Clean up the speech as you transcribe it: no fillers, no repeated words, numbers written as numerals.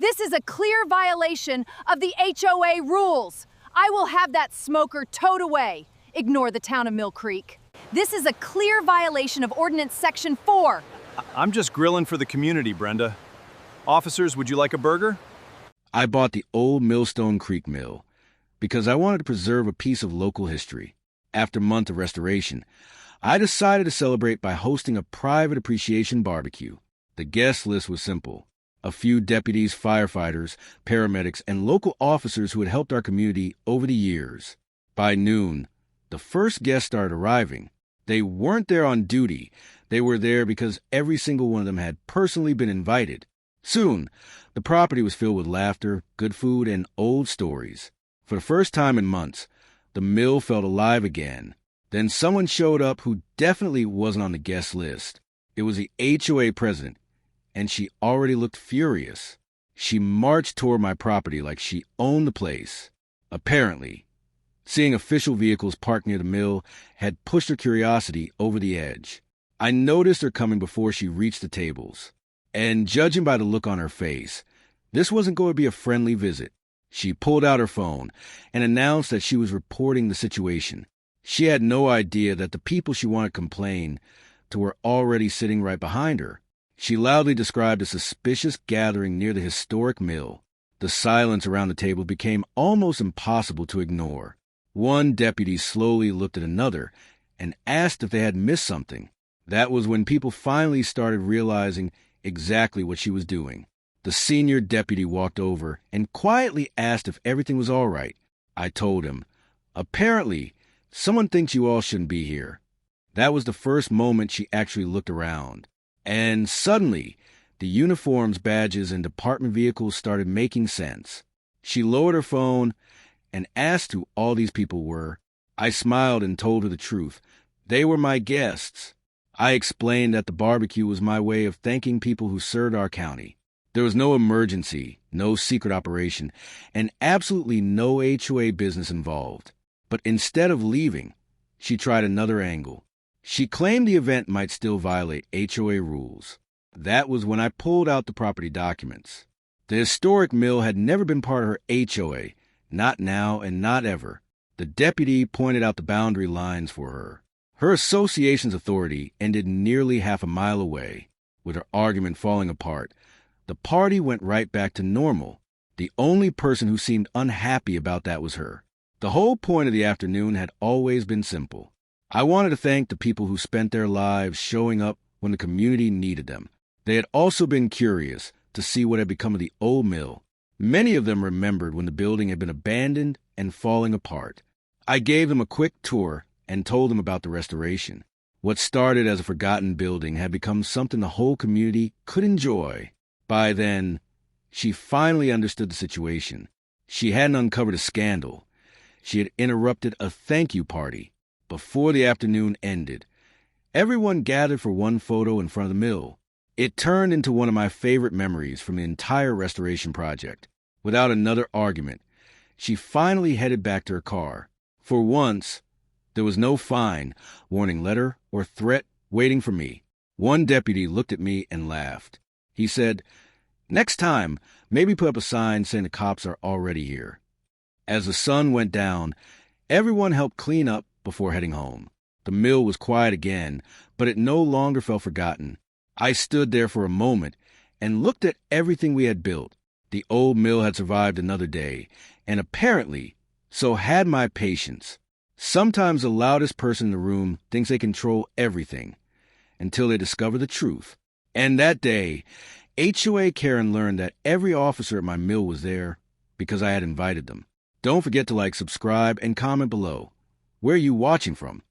This is a clear violation of the HOA rules. I will have that smoker towed away. Ignore the town of Mill Creek. This is a clear violation of Ordinance Section 4. I'm just grilling for the community, Brenda. Officers, would you like a burger? I bought the old Millstone Creek Mill because I wanted to preserve a piece of local history. After months of restoration, I decided to celebrate by hosting a private appreciation barbecue. The guest list was simple. A few deputies, firefighters, paramedics, and local officers who had helped our community over the years. By noon, the first guests started arriving. They weren't there on duty. They were there because every single one of them had personally been invited. Soon, the property was filled with laughter, good food, and old stories. For the first time in months, the mill felt alive again. Then someone showed up who definitely wasn't on the guest list. It was the HOA president, and she already looked furious. She marched toward my property like she owned the place. Apparently, seeing official vehicles parked near the mill had pushed her curiosity over the edge. I noticed her coming before she reached the tables. And judging by the look on her face, this wasn't going to be a friendly visit. She pulled out her phone and announced that she was reporting the situation. She had no idea that the people she wanted to complain to were already sitting right behind her. She loudly described a suspicious gathering near the historic mill. The silence around the table became almost impossible to ignore. One deputy slowly looked at another and asked if they had missed something. That was when people finally started realizing exactly what she was doing. The senior deputy walked over and quietly asked if everything was all right. I told him, "Apparently, someone thinks you all shouldn't be here." That was the first moment she actually looked around. And suddenly, the uniforms, badges, and department vehicles started making sense. She lowered her phone and asked who all these people were. I smiled and told her the truth. They were my guests. I explained that the barbecue was my way of thanking people who served our county. There was no emergency, no secret operation, and absolutely no HOA business involved. But instead of leaving, she tried another angle. She claimed the event might still violate HOA rules. That was when I pulled out the property documents. The historic mill had never been part of her HOA, not now and not ever. The deputy pointed out the boundary lines for her. Her association's authority ended nearly half a mile away. With her argument falling apart, the party went right back to normal. The only person who seemed unhappy about that was her. The whole point of the afternoon had always been simple. I wanted to thank the people who spent their lives showing up when the community needed them. They had also been curious to see what had become of the old mill. Many of them remembered when the building had been abandoned and falling apart. I gave them a quick tour and told them about the restoration. What started as a forgotten building had become something the whole community could enjoy. By then, she finally understood the situation. She hadn't uncovered a scandal. She had interrupted a thank you party. Before the afternoon ended, everyone gathered for one photo in front of the mill. It turned into one of my favorite memories from the entire restoration project. Without another argument, she finally headed back to her car. For once, there was no fine, warning letter, or threat waiting for me. One deputy looked at me and laughed. He said, "Next time, maybe put up a sign saying the cops are already here." As the sun went down, everyone helped clean up before heading home. The mill was quiet again, but it no longer felt forgotten. I stood there for a moment and looked at everything we had built. The old mill had survived another day, and apparently, so had my patience. Sometimes the loudest person in the room thinks they control everything until they discover the truth. And that day, HOA Karen learned that every officer at my mill was there because I had invited them. Don't forget to like, subscribe, and comment below. Where are you watching from?